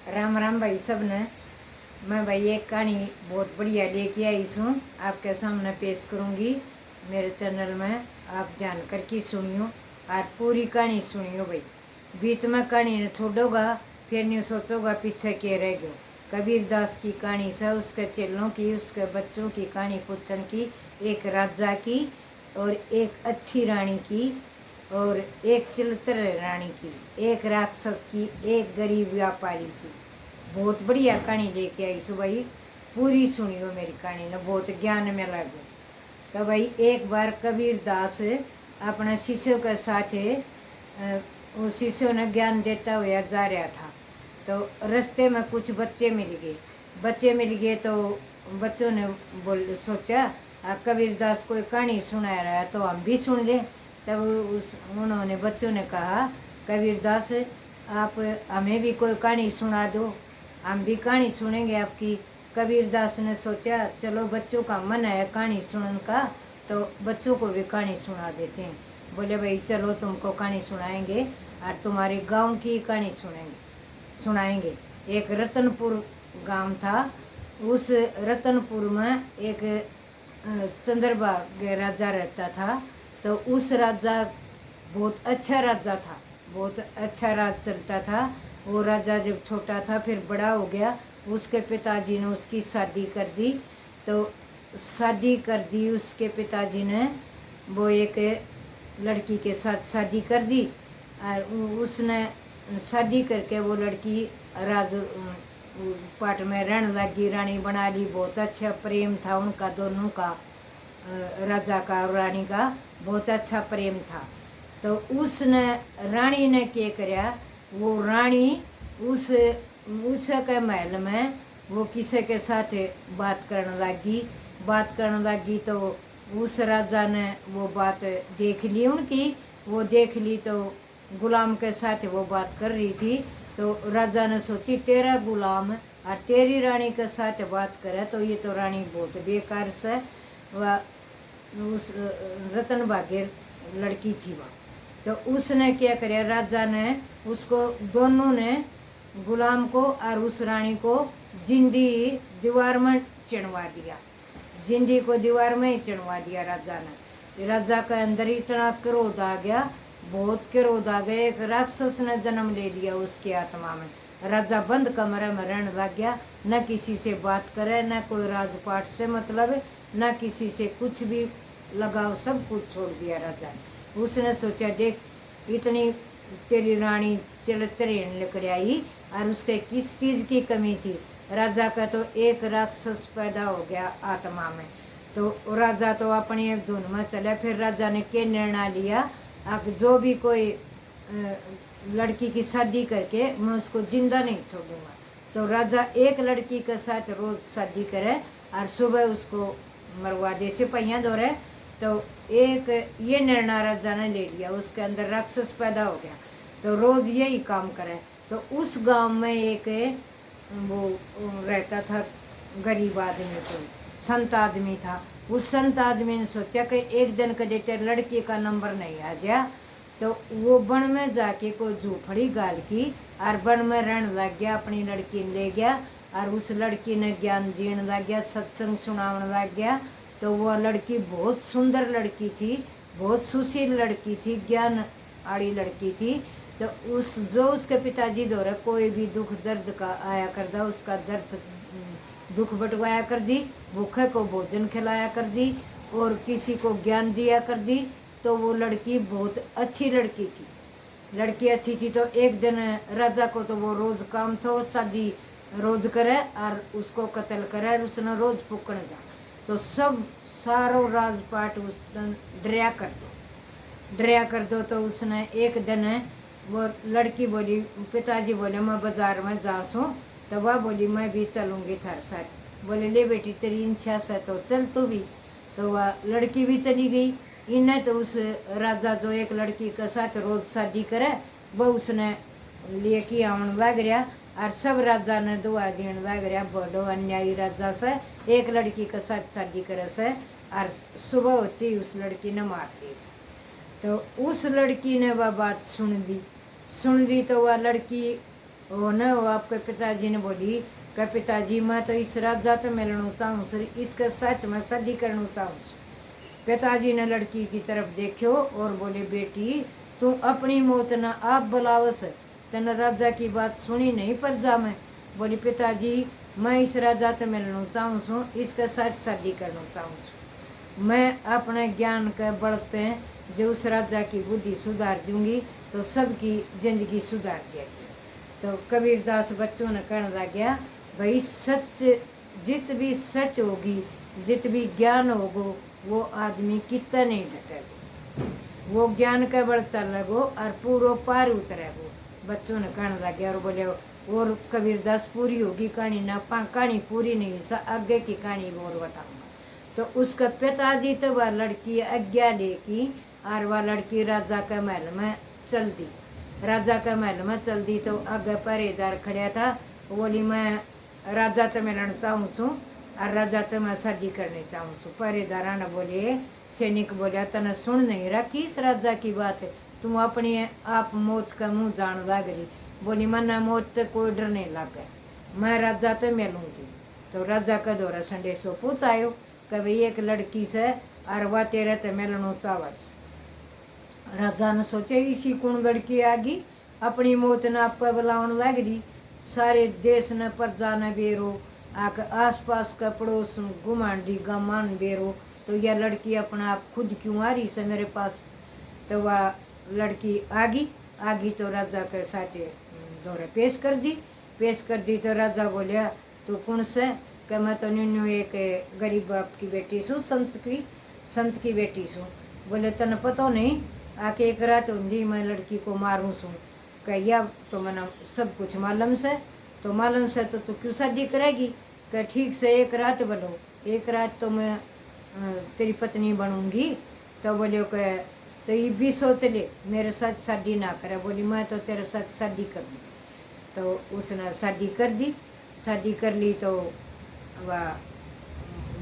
राम राम भाई सब ने। मैं भाई एक कहानी बहुत बढ़िया लेके आई हूँ, आपके सामने पेश करूँगी मेरे चैनल में। आप ध्यान करके सुनियो और पूरी कहानी सुनियो भाई। बीच में कहानी ने छोड़ोगा फिर नहीं सोचोगा पीछे के रह गयो। कबीर दास की कहानी से उसके चेलों की, उसके बच्चों की कहानी पूछन की, एक राजा की और एक अच्छी रानी की और एक चिलतर रानी की, एक राक्षस की, एक गरीब व्यापारी की। बहुत बढ़िया कहानी लेके आई सु भाई, पूरी सुनियो मेरी कहानी ने, बहुत ज्ञान में लगे। तो भाई एक बार कबीर दास अपने शिष्यों के साथ वो शिष्यों ने ज्ञान देता हुआ जा रहा था। तो रास्ते में कुछ बच्चे मिल गए तो बच्चों ने सोचा कबीर दास कोई कहानी सुना रहा है तो हम भी सुन लें। तब उन्होंने बच्चों ने कहा कबीर दास आप हमें भी कोई कहानी सुना दो, हम भी कहानी सुनेंगे आपकी। कबीर दास ने सोचा चलो बच्चों का मन है कहानी सुनने का तो बच्चों को भी कहानी सुना देते हैं। बोले भाई चलो तुमको कहानी सुनाएंगे और तुम्हारे गांव की कहानी सुनाएंगे। एक रतनपुर गांव था। उस रतनपुर में एक चंद्रबाग राजा रहता था। तो उस राजा बहुत अच्छा राजा था, बहुत अच्छा राज चलता था। वो राजा जब छोटा था फिर बड़ा हो गया, उसके पिताजी ने उसकी शादी कर दी। तो शादी कर दी उसके पिताजी ने, वो एक लड़की के साथ शादी कर दी और उसने शादी करके वो लड़की राज पाट में रहने लगी, रानी बना ली। बहुत अच्छा प्रेम था उनका दोनों का, राजा का और रानी का बहुत अच्छा प्रेम था। तो उसने रानी ने क्या कराया, वो रानी उस के महल में वो किसी के साथ बात करने लगी। तो उस राजा ने वो बात देख ली उनकी, वो देख ली तो गुलाम के साथ वो बात कर रही थी। तो राजा ने सोची तेरा गुलाम और तेरी रानी के साथ बात करे तो ये तो रानी बहुत बेकार से। वह उस रतन भाग्य लड़की थी वह। तो उसने क्या किया, राजा ने उसको दोनों ने गुलाम को और उस रानी को जिंदी दीवार में चिणवा दिया, जिंदी को दीवार में ही चिणवा दिया राजा ने। राजा के अंदर इतना क्रोध आ गया, बहुत क्रोध आ गया। एक राक्षस ने जन्म ले लिया उसकी आत्मा में। राजा बंद कमरे में रहने लग गया, न किसी से बात करे, न कोई राजपाट से मतलब, न किसी से कुछ भी लगाव, सब कुछ छोड़ दिया राजा ने। उसने सोचा देख इतनी तेरी रानी चलतरेन लेकर आई और उसके किस चीज़ की कमी थी। राजा का तो एक राक्षस पैदा हो गया आत्मा में। तो राजा तो अपनी एक धुन में चला। फिर राजा ने क्या निर्णय लिया, जो भी कोई लड़की की शादी करके मैं उसको जिंदा नहीं छोड़ूंगा। तो राजा एक लड़की के साथ रोज शादी करे और सुबह उसको मरवा दे सिपाहियाँ दौरे। तो एक ये निर्णय राजा ने ले लिया, उसके अंदर राक्षस पैदा हो गया तो रोज यही काम करे। तो उस गांव में एक वो रहता था गरीब आदमी, कोई संत आदमी था। उस संत आदमी ने सोचा कि एक दिन के देते लड़की का नंबर नहीं आ गया तो वो वन में जाके कोई झूपड़ी गाल की और वन में रहने लग गया। अपनी लड़की ले गया और उस लड़की ने ज्ञान देने लग गया, सत्संग सुनाने लग गया। तो वह लड़की बहुत सुंदर लड़की थी, बहुत सुशील लड़की थी, ज्ञान आड़ी लड़की थी। तो उस जो उसके पिताजी द्वारा कोई भी दुख दर्द का आया करता, उसका दर्द दुख बटवाया कर दी, भूखे को भोजन खिलाया कर दी और किसी को ज्ञान दिया कर दी। तो वो लड़की बहुत अच्छी लड़की थी, लड़की अच्छी थी। तो एक दिन राजा को तो वो रोज काम था, शादी रोज करे और उसको कत्ल करे और उसने रोज फूकने जा। तो सब सारो राजपाट उस डरिया कर दो। तो उसने एक दिन वो लड़की बोली, पिताजी बोले मैं बाजार में जा सूँ। तो वह बोली मैं भी चलूँगी थार साथ। बोले ले बेटी तेरी इच्छा से तो चल तू भी। तो वह लड़की भी चली गई। इन्हें तो उस राजा जो एक लड़की के साथ रोज शादी करे वो उसने लेके आने लग रहा और सब राजा ने दुआ देने लग रहा, बड़ो अन्यायी राजा से एक लड़की के साथ शादी करे से और सुबह होती उस लड़की ने मार दी। तो उस लड़की ने वह बात सुन ली तो वह लड़की वो न वो आपके पिताजी ने बोली कि पिताजी मैं तो इस राजा तो मिलना चाहूँ सर, इसके साथ मैं शादी करना चाहूँ। पिताजी ने लड़की की तरफ देखो और बोले बेटी तू अपनी मौत ना आप बुलावस, तेन राजा की बात सुनी नहीं पर जा मैं। बोली पिताजी मैं इस राजा तो मिलना चाहूँ छूँ, इसके साथ शादी करना चाहूँ छूँ। मैं अपने ज्ञान के बढ़ते जो उस राजा की बुद्धि सुधार दूंगी तो सबकी जिंदगी सुधार जाएगी। तो कबीरदास बच्चों ने कहने लग गया भाई सच जित भी सच होगी, जित भी ज्ञान होगो वो आदमी कितना नहीं घटेगा, वो ज्ञान के बड़ चलेगो और पूरो पार उतरेगो। बच्चों ने कहने लग गया और बोले और कबीरदास पूरी होगी कहानी ना कहानी पूरी नहीं सा आगे की कहानी और बताऊंगा। तो उसका पिताजी तो वह लड़की आज्ञा लेकी और वह लड़की राजा के महल में चल दी। राजा के महल में चल दी तो आगे पहरेदार खड़ा था, बोली मैं राजा तो मिलना चाहूँ छूँ और राजा तो मैं शादी करने चाहूँ छूँ। पहरेदारा ने बोले सैनिक बोलिया तने सुन नहीं रहा किस राजा की बात है, तुम अपनी आप मौत का मुँह जान लग रही। बोली मना मौत तो कोई डर नहीं लगे, मैं राजा तो मिलूंगी। तो राजा का दौरा संदेशो पूछायो कि भाई एक लड़की से और वह तेरे तो मिलना चावस। राजा ने सोचे इसी कौन लड़की आगी अपनी मौत ने आप बुलावन लग रही। सारे देश ने प्रजा ने बेरो आक आस पास का पड़ोस गुमांडी गमान बेरो, तो यह लड़की अपना आप खुद क्यों आ रही से मेरे पास। तो वह लड़की आगी तो राजा के साथ दौरे पेश कर दी। तो राजा बोलिया तू कौन से कि मैं तो न्यू एक गरीब बाप की बेटी छूँ, संत की बेटी छूँ। बोले तने पता नहीं आके एक रात होंगी मैं लड़की को मारूँ छूँ। कहिया तो मैंने सब कुछ मालूम से, तो मालूम से तो तू क्यों शादी करेगी। कि ठीक से एक रात बोलो, एक रात तो मैं तेरी पत्नी बनूंगी। तो बोले कि तो ये भी सोच ले मेरे साथ शादी ना करे। बोली मैं तो तेरे साथ शादी कर दी। तो उसने शादी कर ली। तो वह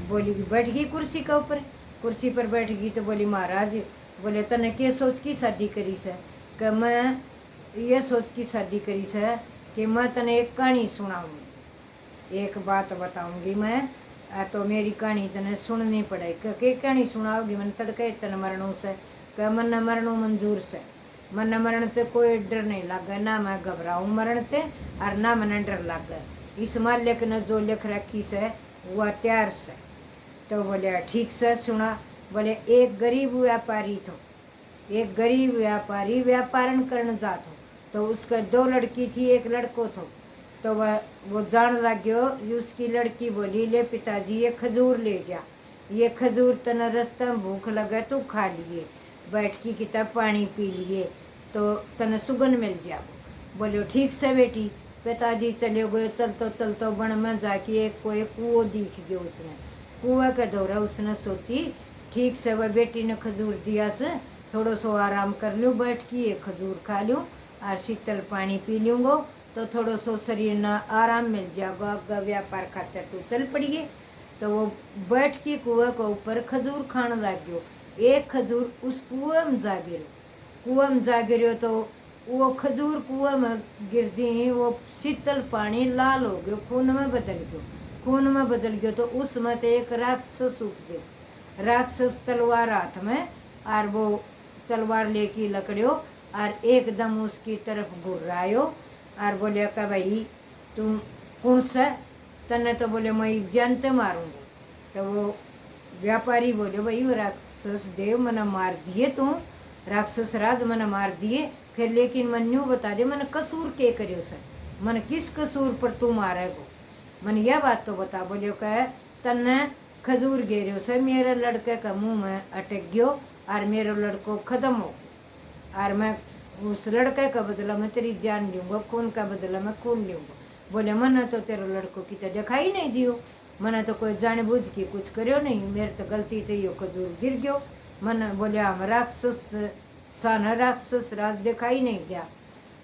बोली बैठ गई कुर्सी के ऊपर, कुर्सी पर बैठ गई। तो बोली महाराज बोले तने के सोच की शादी करी से। कि मैं ये सोच की शादी करी से कि मैं तने एक कहानी सुनाऊंगी, एक बात बताऊंगी मैं, तो मेरी कहानी तने सुननी पड़ेगी। कि कहानी सुनाओगी मैंने तड़के तने मरणों से। कि मन मरणों मंजूर से, मन मरण से कोई डर नहीं लगे, ना मैं घबराऊँ मरण से और ना मैंने डर लगे। इस मालिक ने जो लिख रखी से वह तैयार से। तो बोले ठीक से सुना। बोले एक गरीब व्यापारी थो, एक गरीब व्यापारी व्यापारण करने जात हो। तो उसका दो लड़की थी एक लड़को थो। तो वह वो जान लग गयो। उसकी लड़की बोली ले पिताजी ये खजूर ले जा, ये खजूर तना रास्ता में भूख लगे तो खा लिए, बैठ की किताब पानी पी लिए तो तना सुगन मिल जाओ। बोलो ठीक से बेटी। पिताजी चले गए, चलतो बन में जाके एक कोई कुओं दिख गयो। उसने कुआ का दौरा उसने सोची ठीक से वह बेटी ने खजूर दिया से थोड़ो सो आराम कर लूँ, बैठ की एक खजूर खा लूँ और शीतल पानी पी लूँगो तो थोड़ो सो शरीर ना आराम मिल जाएगा, व्यापार खातर तो चल पड़िए। तो वो बैठ के कुएं के ऊपर खजूर खाने लग गयो। एक खजूर उस कुएं में जा गिरो, तो वो खजूर कुएं में गिर दी। वो शीतल पानी लाल हो गयो, खून में बदल गयो। तो उसमें तो एक राक्षस उठ गयो। राक्षस तलवार हाथ में और वो तलवार लेके लकड़ियो और एकदम उसकी तरफ घुर्रायो और बोले का भाई तुम कौन सा। तने तो बोले मैं जानते मारूंगा। तो वो व्यापारी बोले भाई वो राक्षस देव मना मार दिए, तू राक्षस राज मना मार दिए, फिर लेकिन मन यूँ बता दे मन कसूर के करियो सर, मन किस कसूर पर तू मारेगो, मन यह बात तो बता। बोले कह तन्ने खजूर गिरो से मेरे लड़के का मुंह में अटक गयो और मेरा लड़को खत्म हो और मैं उस लड़के का बदला मैं तेरी जान लूँगा, खून का बदला मैं खून लूँगा। बोले मना तो तेरे लड़को की तो दिखाई नहीं दियो, मना तो कोई जान बूझ के कुछ करो नहीं, मेरे तो गलती थी यो खजूर गिर गयो। मन बोले हम राक्षस सन राक्षस राज दिखाई नहीं गया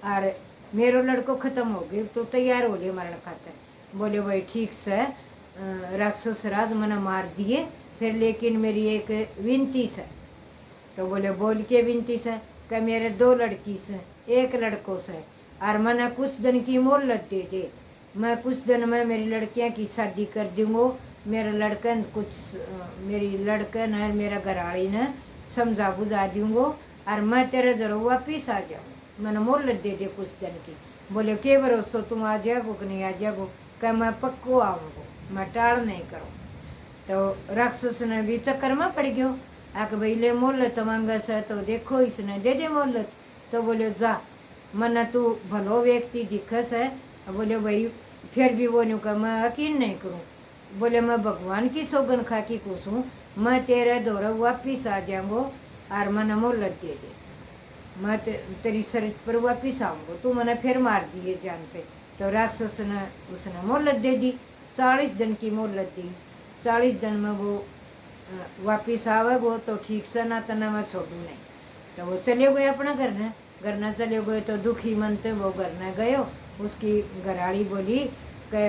और मेरो लड़को खत्म हो गई तो तैयार हो गए मरण खातर। बोले भाई ठीक से राक्षस राज मना मार दिए, फिर लेकिन मेरी एक विनती से। तो बोले बोल के विनती से कि मेरे दो लड़की से एक लड़को से और मैंने कुछ दिन की मोहलत दे दे, मैं कुछ दिन में मेरी लड़कियां की शादी कर दूंगा, मेरा लड़का कुछ मेरी लड़का ने मेरा घराड़ी ने समझा बुझा दूंगा और मैं तेरे घर वापिस आ जाऊँ। मैंने मोहलत दे दे कुछ दिन की। बोले के भरोसा तुम आ जाओ कि नहीं आ जाओ, क्या मैं पक्को आऊँगा, मैं टाल नहीं करूँ। तो राक्षस ने भी चक्कर में पड़ गयो, आके भाई ले मोहलत मांगा से, तो देखो इसने दे दे मोहलत। तो बोले जा मना तू भलो व्यक्ति दिखस है। बोले भाई फिर भी वो नहीं, मैं यकीन नहीं करूँ। बोले मैं भगवान की सौगन खा की पूछूँ, मैं तेरे दौरा वापिस आ जाऊँगो और मैंने मोहलत दे दे, मैं तेरी शरीर पर वापिस आऊँगो, तू मैंने फिर मार दिए जान पे। तो राक्षस ने उसने मोहलत दे दी, 40 दिन की मोहलत दी। 40 दिन में वो वापिस आवेगो तो ठीक से, ना तो ना मैं छोड़ू नहीं। तो वो चले गए अपना घर न चले गए। तो दुखी मन से वो घर न गयो। उसकी घराड़ी बोली कि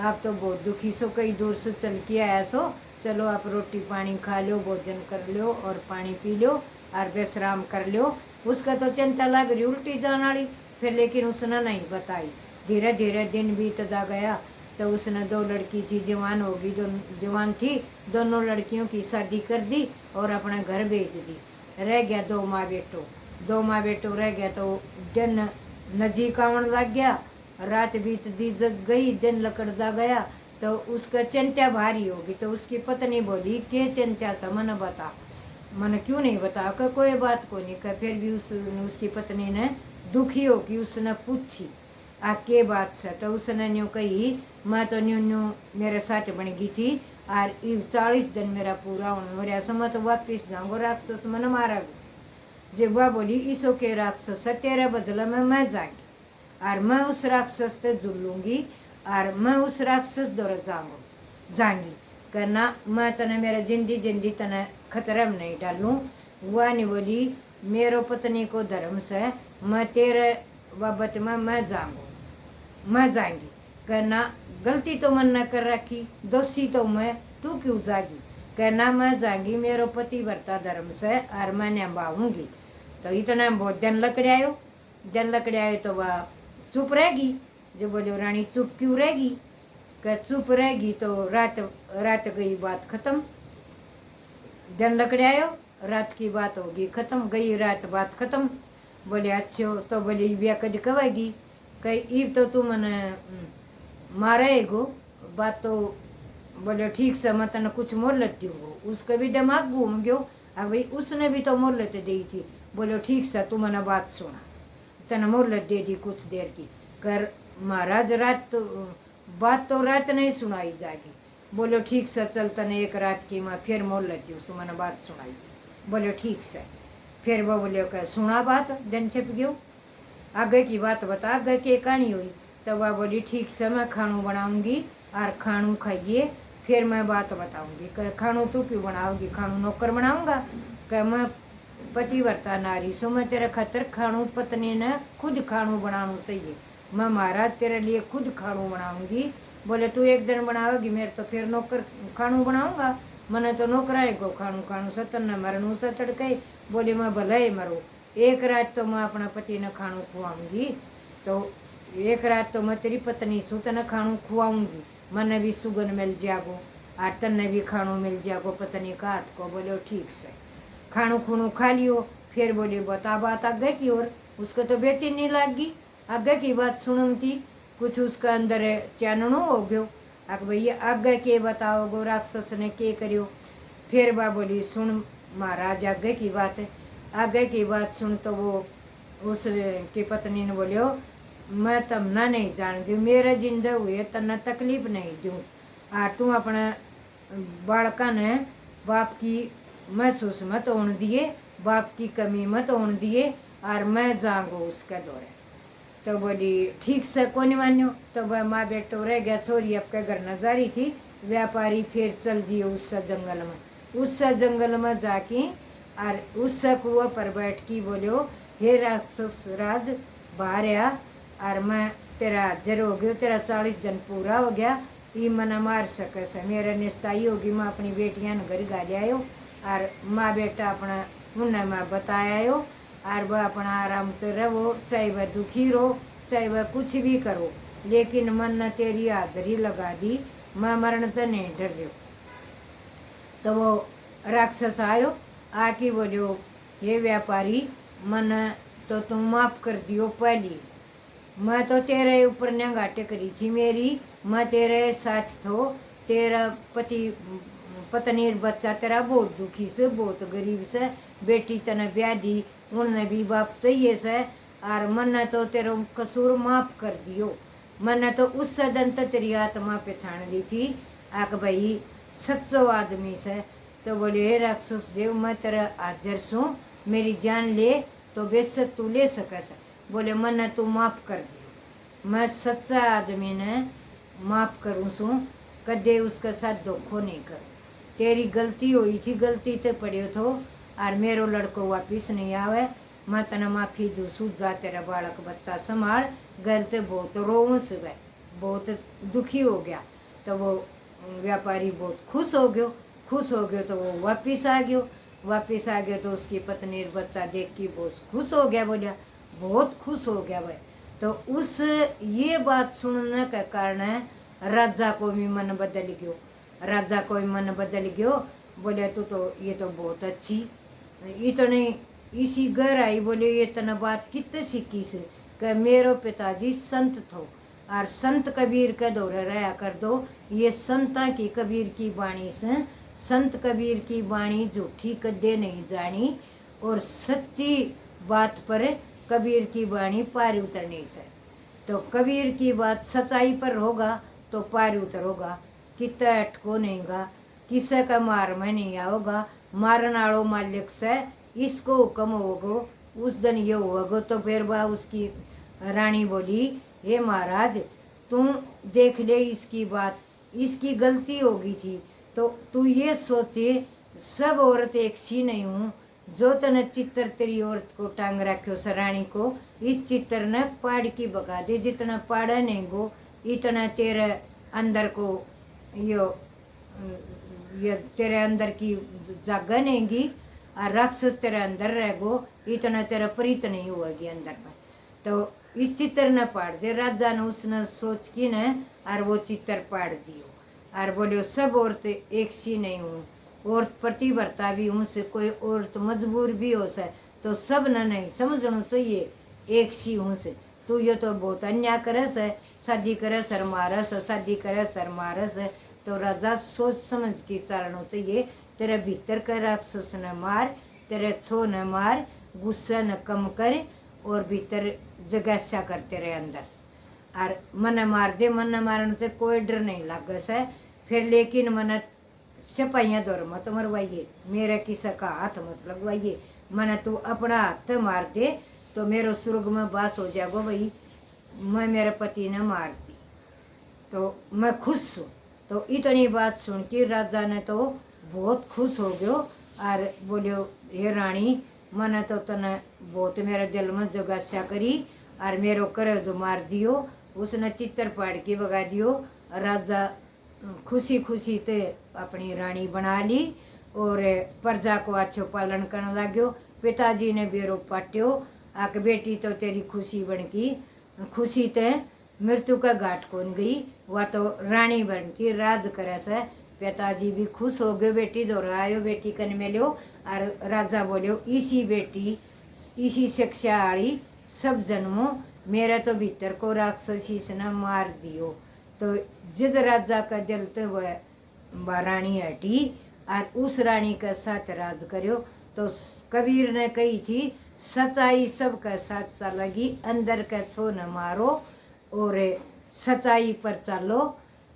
आप तो बहुत दुखी सो, कई दूर से चल के आया सो, चलो आप रोटी पानी खा लो, भोजन कर लो और पानी पी लो और विश्राम कर लो। उसका तो चिंता लग रही उल्टी जान वाली, फिर लेकिन उसने नहीं बताई। धीरे धीरे दिन बीतता गया। तो उसने 2 लड़की थी, जवान होगी, जो जवान थी, दोनों लड़कियों की शादी कर दी और अपना घर भेज दी। रह गया 2 माँ बेटो रह गया। तो दिन नजीक आवन लग गया, रात बीत दी जग गई, दिन लकड़ता गया। तो उसका चिंता भारी होगी। तो उसकी पत्नी बोली के चिंता सा मन बता, मन क्यों नहीं बता, कर कोई बात को नहीं कर। फिर भी उसकी पत्नी ने दुखी होगी, उसने पूछी आ के बात से। तो उसने न्यू कही मैं तो न्यू मेरे साथ बन गई थी और 40 दिन मेरा पूरा होने हो रहा, मैं तो वापिस जाऊँगा, राक्षस मन मारा। जिब्वा बोली ईसो के राक्षस तेरे बदला में मैं जाऊंगी और मैं उस राक्षस से जुलूंगी और मैं उस राक्षस दौर जाऊंगी करना, मैं तने मेरा जिंदी तने खतरे में नहीं डालूं। वह नहीं बोली मेरो पत्नी को धर्म से मैं तेरे बाबत में मैं जाऊंगी कहना, गलती तो मन न कर रखी, दोषी तो मैं, तू क्यों जागी। कहना मैं जाऊंगी मेरो पति वर्ता धर्म से और मैं निभाऊंगी। तो इतना बहुत दिन लकड़े आयो तो वह चुप रहेगी। जो बोलो रानी चुप क्यों रहेगी, कह चुप रहेगी तो रात गई बात खत्म। दिन लकड़े आयो, रात की बात होगी खत्म, गई रात बात खत्म। बोले अच्छो, तो बोली ब्याह कद कवेगी, कही ईब तो तू मने मारेगो, बात तो बोले ठीक से मैं तने कुछ मोहलत दूंगो। उसका भी दिमाग घूम गयो, अब भाई उसने भी तो मोहलत दी थी। बोलो ठीक से तू मने बात सुना, तने मोहलत दे दी कुछ देर की। कर महाराज बात तो रात नहीं सुनाई जाएगी। बोलो ठीक से चल, तने एक रात की मैं फिर मोहलत दूँ, सो मैंने बात सुनाई। बोलो ठीक से। फिर वो बोले कह सुना बात, दिन छिप गयो, आगे की बात बता, आगे की कहानी हुई। तो वह बोली ठीक से मैं खानू बनाऊंगी और खानू खाइए, फिर मैं बात बताऊंगी। कह खानू तू क्यों बनाओगी, खानू नौकर बनाऊंगा। कह मैं पतिव्रता नारी सो, मैं तेरे खातर खानू पत्नी ने खुद खानू बनाना चाहिए, मैं महाराज तेरे लिए खुद खानू बनाऊंगी। बोले तू एक दिन बनाओगी, मेरे तो फिर नौकर खानू बनाऊंगा, मैंने तो नौकराए को खानू सतन न मरणू से तड़के। बोली मैं भले ही मरो, एक रात तो मैं अपना पति ने खानू खुआऊंगी, तो एक रात तो मैं तेरी पत्नी सू तने खानू खुआऊंगी, मने भी सुगन मिल जागो और तने भी खानू मिल जागो पत्नी का हाथ को। बोलो ठीक से। खानू खूनू खा लियो। फिर बोली बता बात आगे की ओर। उसको तो बेचैनी लागी, आगे की बात सुनूं थी, कुछ उसका अंदर चाननो हो गयो। अब भैया आगे के बताओ गो, राक्षस ने के करियो। फिर बा बोली सुन महाराज आगे की बात है। आगे की बात सुन। तो वो उस की पत्नी ने बोलियो मैं तमना नहीं जान दूँ, मेरे जिंदा हुए तना तकलीफ नहीं दूँ और तू अपना बालका ने बाप की महसूस मत होने दिए, बाप की कमी मत होने दिए और मैं जाऊँगो उसके दौरे। तो बोली ठीक से कौन मान्यो। तो वह माँ बेटो रह गया, छोरी आपके घर न जा रही थी। व्यापारी फिर चल दिए उस जंगल में। उस जंगल में जाके और उस कुआं पर बैठ की बोलो हे राक्षस राज बाहर आ और मैं तेरा हाजिर हो गया, तेरा 40 दिन पूरा हो गया, ये मना मार सके से मेरा निस्ताई होगी। मैं अपनी बेटियां घर गा लियायो और माँ बेटा अपना उन्हें मैं बताया और वह अपना आराम तो रहो, चाहे वह दुखी रहो, चाहे वह कुछ भी करो, लेकिन मन ने तेरी हाजरी लगा दी, मैं मरण तो नहीं डर रही। तो वो राक्षस आयो, आके बोलो, ये व्यापारी मन तो तुम माफ कर दियो पहली, मैं तो तेरे ऊपर नंगाटे करी थी मेरी, मैं तेरे साथ थो, तेरा पत्नी बच्चा तेरा बहुत दुखी से, बहुत गरीब से, बेटी तने ब्याह दी, उनने भी बाप चाहिए से, और मन तो तेरा कसूर माफ कर दियो। मन तो उस दिन तो तेरी आत्मा पहचान ली थी, आक भाई सच्चो आदमी से। तो बोले, हे राक्षस देव, मैं तेरा हाजिर सू, मेरी जान ले तो बेशक तू ले सके। बोले, मन तू माफ कर दियो, मैं सच्चा आदमी ने माफ करूँ सू, कदे उसके साथ धोखो नहीं करूँ। तेरी गलती हुई थी, गलती ते पड़ियो थो, और मेरो लड़को वापिस नहीं आवे, मैं तना माफी दूसू, जा तेरा बालक बच्चा संभाल। गलत बहुत रोऊं से वह बहुत दुखी हो गया। तो वो व्यापारी बहुत खुश हो गयो तो वो वापिस आ गयो तो उसकी पत्नी और बच्चा देख के बहुत खुश हो गया, बोलिया बहुत खुश हो गया वह। तो उस ये बात सुनने के कारण राजा को भी मन बदल गयो, बोले तू तो ये तो बहुत अच्छी, ये तो नहीं इसी घर आई, बोले ये तना बात कितने सीखी से, कि मेरो पिताजी संत थो, और संत कबीर के दौरे रहा कर दो, ये संता की कबीर की वाणी से, संत कबीर की वाणी झूठी कदे नहीं जानी, और सच्ची बात पर कबीर की वाणी पार उतरनी से। तो कबीर की बात सच्चाई पर होगा तो पार उतरोगा, कितना अटको नहींगा, किसे का मार में नहीं आओगा, मारन आड़ो मालिक से इसको हुक्म होगो, उस दिन ये होगो। तो फिर वह उसकी रानी बोली, हे महाराज तुम देख ले इसकी बात, इसकी गलती होगी थी, तो तू ये सोचे सब औरत एक सी नहीं हूँ, जो तने चित्र तेरी औरत को टांग रखो सरानी को, इस चित्र ने पाड़ की बगा दे, जितना पाड़ा नहीं गो इतना तेरे अंदर को ये तेरे अंदर की जगह नहींगी, और राक्षस तेरे अंदर रह गो, इतना तेरा प्रीत नहीं होगी अंदर में। तो इस चित्र ने पाड़ दे। राजा ने उसने सोच की न, और वो चित्र पाड़ दियो, और बोलियो सब औरत एक सी नहीं हूँ, औरत प्रतिवर्ता भी हूँ से, कोई औरत मजबूर भी हो से, तो सब न नहीं समझना चाहिए एक सी हूँ से। तू ये तो बहुत अन्याय करे से, शादी करे सर मारस, शादी करे सर मारस। तो राजा सोच समझ के चलना चाहिए, तेरे भीतर का राक्षस न मार, तेरे छो न मार, गुस्सा न कम कर, और भीतर जगस्या कर तेरे अंदर, और मन मार दे। मन मारने से कोई डर नहीं लगे से फिर, लेकिन मन सिपाहियाँ दौर मत मरवाइए, मेरे किसी का हाथ मत लगवाइए, मन तू अपना हाथ मार दे तो मेरे स्वर्ग में वास हो जाएगा भाई, मैं मेरे पति ने मार दी तो मैं खुश हूँ। तो इतनी बात सुन के राजा ने तो बहुत खुश हो गयो, और बोलियो, हे रानी मैंने तो तने बहुत मेरे दिल में जगास्या करी, और मेरो करे तो मार दियो, उसने चित्र पाड़ के भगा दियो। राजा खुशी खुशी ते अपनी रानी बना ली, और प्रजा को अच्छो पालन करने लग्यो। पिताजी ने बेरो पाट्यो, आक बेटी तो तेरी खुशी बन की, खुशी ते मृत्यु का घाट कौन गई, वह तो रानी बन की राज करे से। पिताजी भी खुश हो गए, बेटी दोहरा आयो, बेटी कन मिलो, और राजा बोलियो, इसी बेटी इसी शिक्षा आड़ी सब जन्मों, मेरा तो भीतर को राक्षसी से न मार दियो। तो जिद राजा का दिल तो वह रानी हटी, और उस रानी का साथ राज करो। तो कबीर ने कही थी, सच्चाई सबका साथ चलेगी, अंदर का छो न मारो और सच्चाई पर चलो।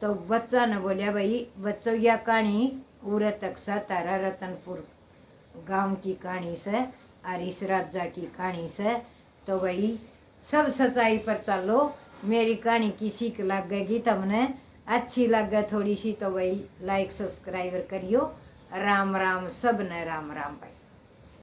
तो बच्चा ने बोलिया, भाई बच्चों यह कहानी उरे तक सा तारा रतनपुर गांव की कहानी से, और इस राजा की कहानी से, तो भाई सब सच्चाई पर चलो। मेरी कहानी किसी को लगेगी, तुमने अच्छी लगे थोड़ी सी, तो भाई लाइक सब्सक्राइब करियो। राम राम, सब ने राम राम भाई।